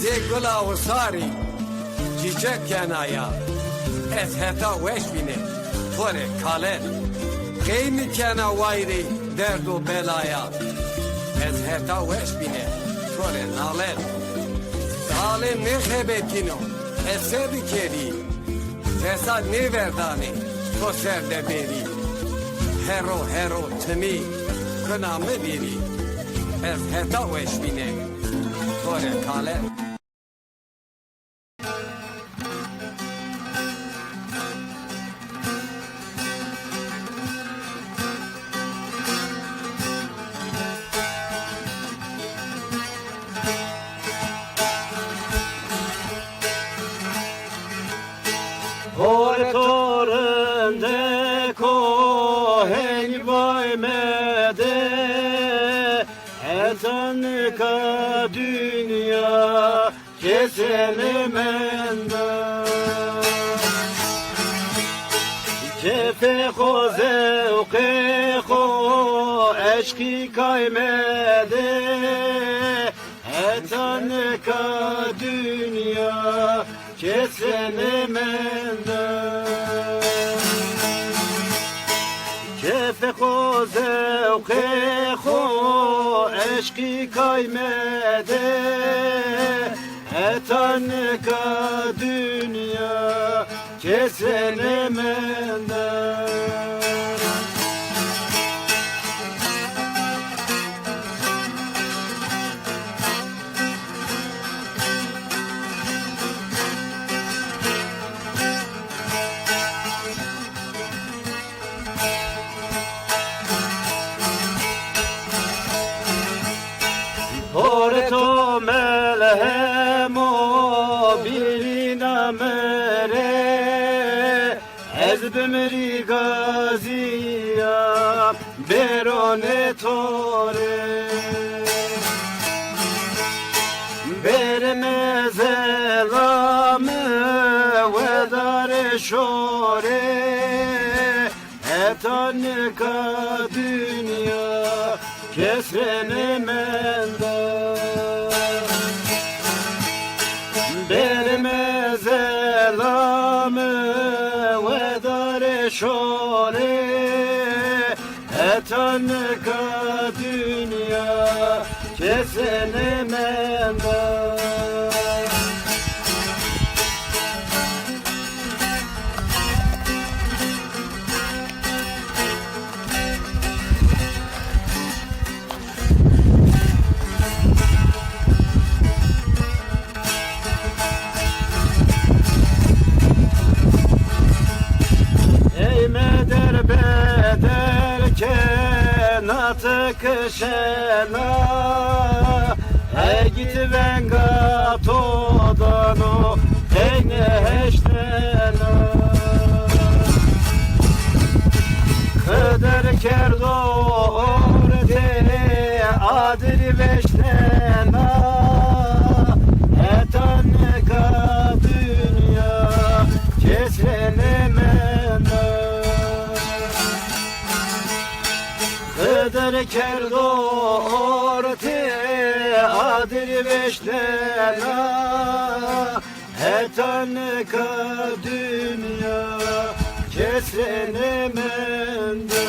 زێگوڵا وساری جیجەک کێنایە ئەس هەتا وەش بینێ تۆرێ کالێن قەیمی کێنا وایری دەرد و بێلایە ئەس هەتا وەش بینێ تۆرێ ناڵێن داڵێ نێخێبێتینۆ ئەس سێ بکێری فێساد نێڤێردانێ تۆ سەر دەبێری هێرۆ هێرۆ تمی کنا مبیری ئەس هەتا وەش بینێ تۆرێ کالێن Hortorende kohen vaymede Etanka dünya keselemende Cefe ko zevke ko eşki kaymede Etanka dünya keselemende Kefe ko zevke ko eşki kaymede Etanka dünya keselemende Horto melhemo birina mere Ez bimri gaziya berone tore Berme zelame vedare şore Etanika dünya kesrenemende Berme zelame vedare şore Etanika dünya kesrenemende Tıkışena git venga todano eyne heştena Kıdır kerdo orde adir veştena Etanka dünya kesrelemena Kıdır kerdo orte adir veştena Etanka dünya kesrenemende